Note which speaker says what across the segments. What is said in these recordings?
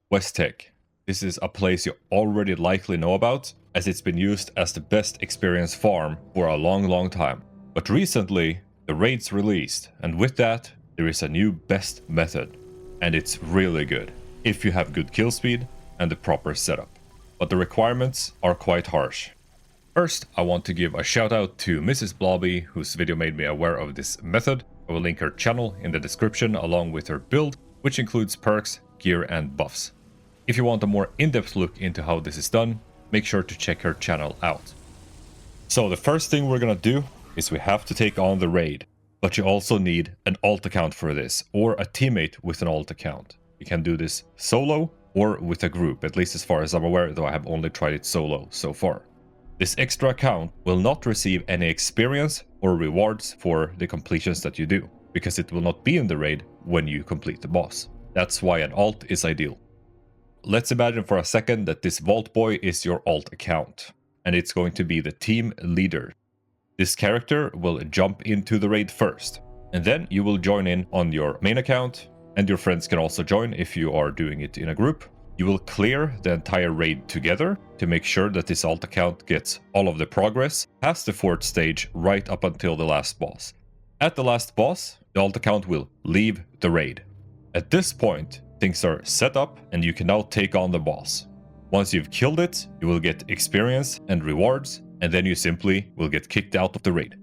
Speaker 1: West Tek. This is a place you already likely know about, as it's been used as the best experience farm for a long time. But recently, the raid's released, and with that, there is a new best method. And it's really good, if you have good kill speed and the proper setup. But the requirements are quite harsh. First, I want to give a shout out to Mrs. Blobby, whose video made me aware of this method. I will link her channel in the description along with her build, which includes perks, gear and buffs. If you want a more in-depth look into how this is done, make sure to check her channel out. So the first thing we're gonna do is we have to take on the raid, but you also need an alt account for this, or a teammate with an alt account. You can do this solo or with a group, at least as far as I'm aware, though I have only tried it solo so far. This extra account will not receive any experience or rewards for the completions that you do, because it will not be in the raid when you complete the boss. That's why an alt is ideal. Let's imagine for a second that this Vault Boy is your alt account, and it's going to be the team leader. This character will jump into the raid first, and then you will join in on your main account, and your friends can also join if you are doing it in a group. You will clear the entire raid together to make sure that this alt account gets all of the progress past the 4th stage right up until the last boss. At the last boss, the alt account will leave the raid. At this point, things are set up and you can now take on the boss. Once you've killed it, you will get experience and rewards, and then you simply will get kicked out of the raid.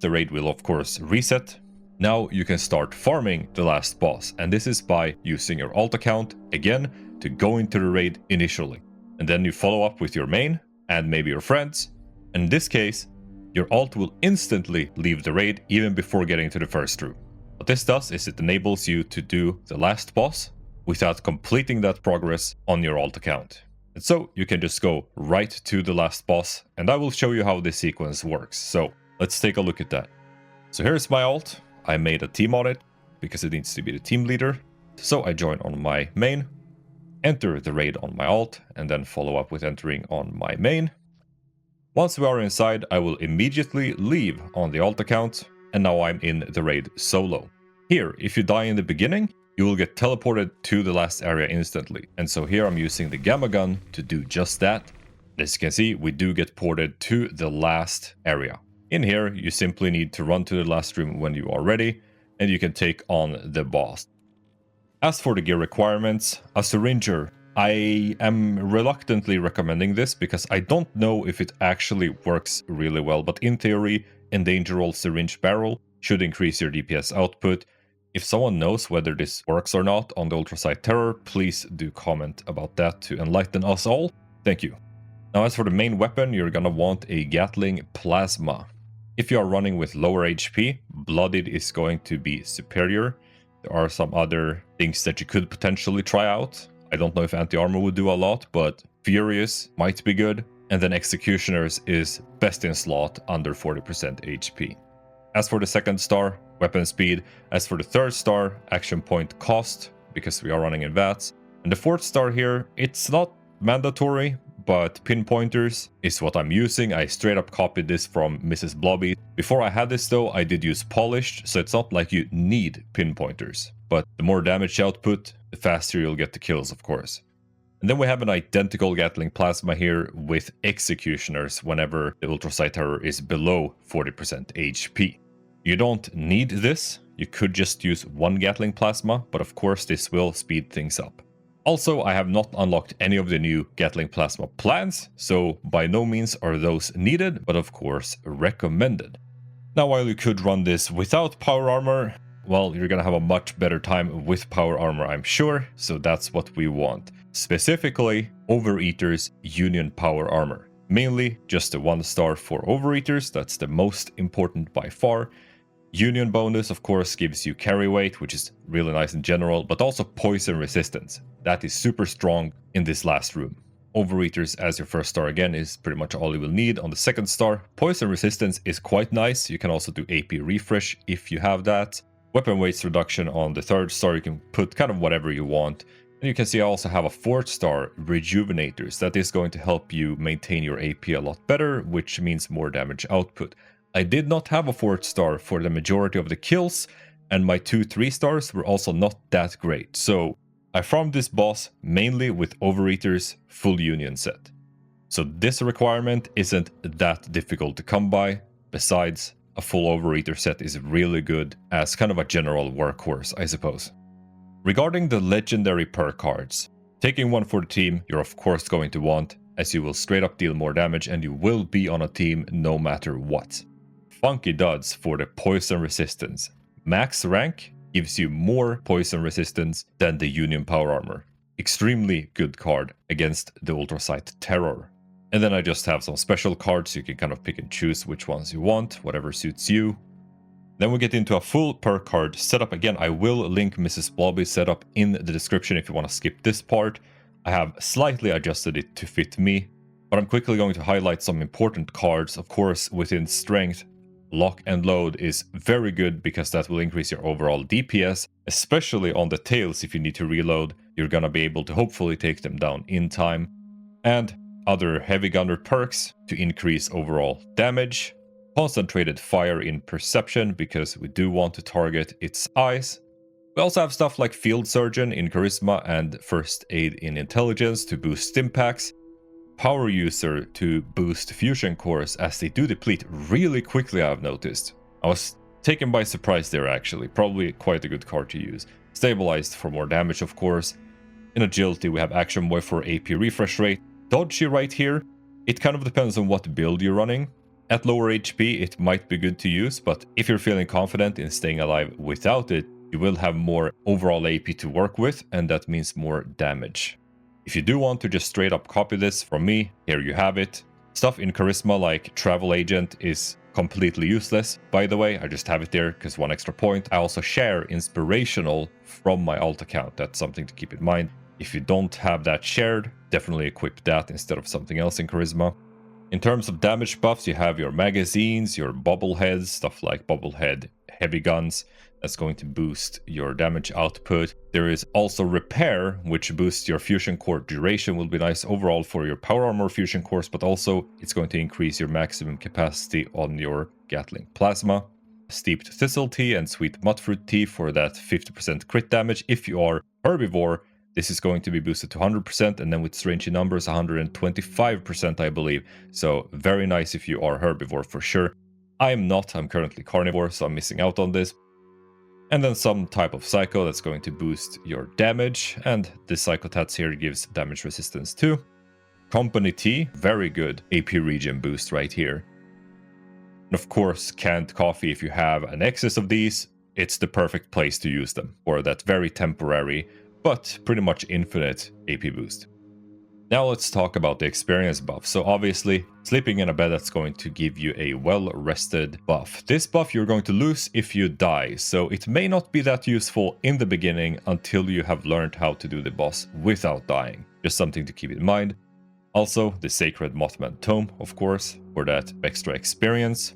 Speaker 1: The raid will of course reset. Now you can start farming the last boss, and this is by using your alt account again to go into the raid initially. And then you follow up with your main and maybe your friends. And in this case, your alt will instantly leave the raid even before getting to the first room. What this does is it enables you to do the last boss without completing that progress on your alt account. And so you can just go right to the last boss, and I will show you how this sequence works. So let's take a look at that. So here's my alt. I made a team on it because it needs to be the team leader. So I join on my main, enter the raid on my alt, and then follow up with entering on my main. Once we are inside, I will immediately leave on the alt account, and now I'm in the raid solo. Here, if you die in the beginning, you will get teleported to the last area instantly. And so here I'm using the gamma gun to do just that. As you can see, we do get ported to the last area. In here, you simply need to run to the last room when you are ready, and you can take on the boss. As for the gear requirements, a syringer. I am reluctantly recommending this because I don't know if it actually works really well, but in theory, Endangerable Syringe Barrel should increase your DPS output. If someone knows whether this works or not on the Ultracite Terror, please do comment about that to enlighten us all. Thank you. Now as for the main weapon, you're gonna want a Gatling Plasma. If you are running with lower HP, Blooded is going to be superior. There are some other things that you could potentially try out. I don't know if anti-armor would do a lot, but Furious might be good. And then Executioners is best in slot under 40% HP. As for the 2nd star, weapon speed. As for the 3rd star, action point cost, because we are running in VATS. And the 4th star here, it's not mandatory, but pinpointers is what I'm using. I straight up copied this from Mrs. Blobby. Before I had this though, I did use polished, so it's not like you need pinpointers. But the more damage output, the faster you'll get the kills, of course. And then we have an identical Gatling Plasma here with Executioners whenever the Ultracite Terror is below 40% HP. You don't need this. You could just use one Gatling Plasma, but of course this will speed things up. Also, I have not unlocked any of the new Gatling Plasma plans, so by no means are those needed, but of course recommended. Now, while you could run this without power armor, well, you're gonna have a much better time with power armor, I'm sure, so that's what we want. Specifically, Overeater's Union Power Armor. Mainly just the 1 star for Overeaters, that's the most important by far. Union bonus, of course, gives you carry weight, which is really nice in general, but also poison resistance. That is super strong in this last room. Overeaters as your 1st star again is pretty much all you will need. On the 2nd star, poison resistance is quite nice. You can also do AP refresh if you have that. Weapon weights reduction on the 3rd star, you can put kind of whatever you want. And you can see I also have a 4th star, Rejuvenators. That is going to help you maintain your AP a lot better, which means more damage output. I did not have a 4th star for the majority of the kills, and my 2 3 stars were also not that great. So I farmed this boss mainly with Overeater's full union set. So this requirement isn't that difficult to come by. Besides, a full Overeater set is really good as kind of a general workhorse, I suppose. Regarding the legendary perk cards, taking one for the team you're of course going to want, as you will straight up deal more damage and you will be on a team no matter what. Funky Duds for the poison resistance. Max rank gives you more poison resistance than the Union Power Armor. Extremely good card against the Ultracite Terror. And then I just have some special cards, you can kind of pick and choose which ones you want, whatever suits you. Then we get into a full perk card setup. Again, I will link Mrs. Blobby's setup in the description if you want to skip this part. I have slightly adjusted it to fit me, but I'm quickly going to highlight some important cards. Of course, within strength, Lock and Load is very good because that will increase your overall DPS, especially on the tails. If you need to reload, you're gonna be able to hopefully take them down in time. And other heavy gunner perks to increase overall damage. Concentrated Fire in Perception because we do want to target its eyes. We also have stuff like Field Surgeon in Charisma and First Aid in Intelligence to boost Stimpaks. Power User to boost Fusion Cores as they do deplete really quickly, I've noticed. I was taken by surprise there actually, probably quite a good card to use. Stabilized for more damage of course. In Agility we have Action Boy for AP refresh rate. Dodgy right here, it kind of depends on what build you're running. At lower HP it might be good to use, but if you're feeling confident in staying alive without it, you will have more overall AP to work with, and that means more damage. If you do want to just straight up copy this from me, here you have it. Stuff in Charisma like Travel Agent is completely useless. By the way, I just have it there because 1 extra point. I also share Inspirational from my alt account. That's something to keep in mind. If you don't have that shared, definitely equip that instead of something else in Charisma. In terms of damage buffs, you have your magazines, your bobbleheads, stuff like bobblehead heavy guns. That's going to boost your damage output. There is also Repair, which boosts your fusion core duration, will be nice overall for your power armor fusion cores, but also it's going to increase your maximum capacity on your Gatling plasma. Steeped Thistle Tea and Sweet Mudfruit Tea for that 50% crit damage. If you are herbivore, this is going to be boosted to 100%, and then with strange numbers 125% I believe. So very nice if you are herbivore for sure. I am not, I'm currently carnivore, so I'm missing out on this. And then some type of Psycho that's going to boost your damage, and this Psychotats here gives damage resistance too. Company Tea, very good AP regen boost right here. And of course, canned coffee, if you have an excess of these, it's the perfect place to use them for that very temporary but pretty much infinite AP boost. Now let's talk about the experience buff. So obviously, sleeping in a bed that's going to give you a well-rested buff. This buff you're going to lose if you die, so it may not be that useful in the beginning until you have learned how to do the boss without dying. Just something to keep in mind. Also, the Sacred Mothman Tome, of course, for that extra experience.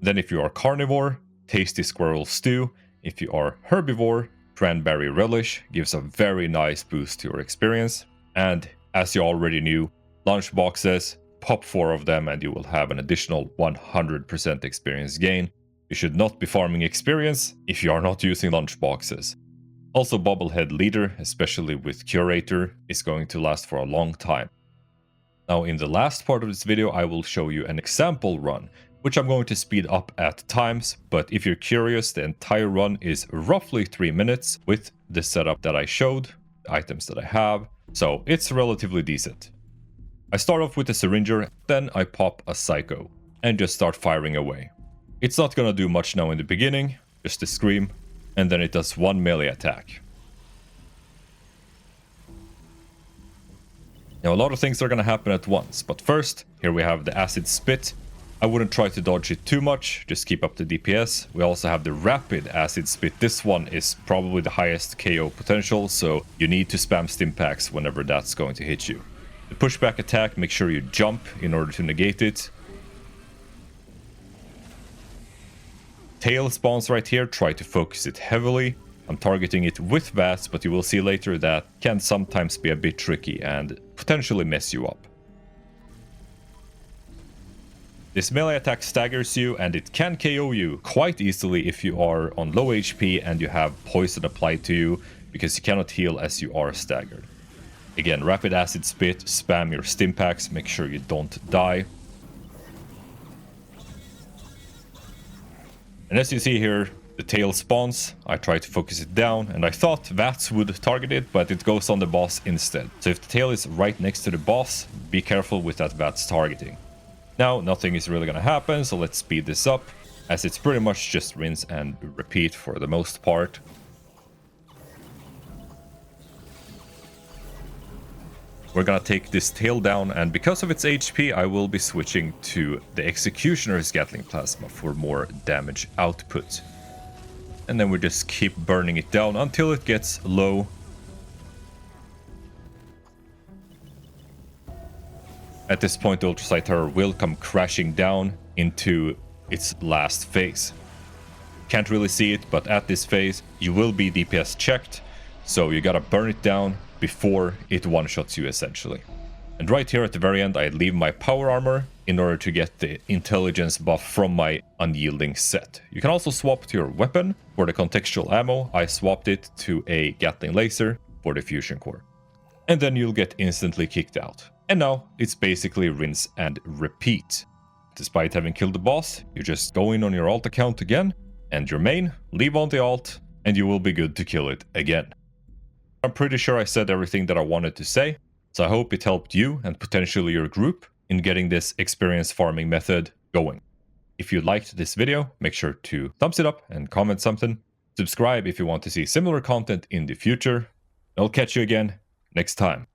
Speaker 1: Then if you are carnivore, Tasty Squirrel Stew. If you are herbivore, Cranberry Relish gives a very nice boost to your experience. And as you already knew, lunch boxes, pop 4 of them and you will have an additional 100% experience gain. You should not be farming experience if you are not using lunch boxes. Also, Bobblehead Leader, especially with Curator, is going to last for a long time. Now in the last part of this video I will show you an example run, which I'm going to speed up at times, but if you're curious, the entire run is roughly 3 minutes with the setup that I showed, the items that I have, so it's relatively decent. I start off with a Syringer, then I pop a Psycho, and just start firing away. It's not gonna do much now in the beginning, just a scream, and then it does 1 melee attack. Now a lot of things are gonna happen at once, but first, here we have the Acid Spit. I wouldn't try to dodge it too much, just keep up the DPS. We also have the Rapid Acid Spit. This one is probably the highest KO potential, so you need to spam Stimpaks whenever that's going to hit you. The Pushback attack, make sure you jump in order to negate it. Tail spawns right here, try to focus it heavily. I'm targeting it with VATS, but you will see later that can sometimes be a bit tricky and potentially mess you up. This melee attack staggers you and it can KO you quite easily if you are on low HP and you have poison applied to you. because you cannot heal as you are staggered. Again, Rapid Acid Spit, spam your stim packs, make sure you don't die. And as you see here, the tail spawns. I try to focus it down, and I thought VATS would target it, but it goes on the boss instead. So if the tail is right next to the boss, be careful with that VATS targeting. Now, nothing is really gonna happen, so let's speed this up, as it's pretty much just rinse and repeat for the most part. We're gonna take this tail down, and because of its HP, I will be switching to the Executioner's Gatling Plasma for more damage output. And then we just keep burning it down until it gets low. At this point, the Ultracite Terror will come crashing down into its last phase. Can't really see it, but at this phase, you will be DPS checked, so you gotta burn it down before it one-shots you, essentially. And right here at the very end, I leave my power armor in order to get the intelligence buff from my unyielding set. You can also swap to your weapon. For the contextual ammo, I swapped it to a Gatling laser for the fusion core. And then you'll get instantly kicked out. And now it's basically rinse and repeat. Despite having killed the boss, you just go in on your alt account again, and your main, leave on the alt, and you will be good to kill it again. I'm pretty sure I said everything that I wanted to say, so I hope it helped you and potentially your group in getting this experience farming method going. If you liked this video, make sure to thumbs it up and comment something. Subscribe if you want to see similar content in the future. I'll catch you again next time.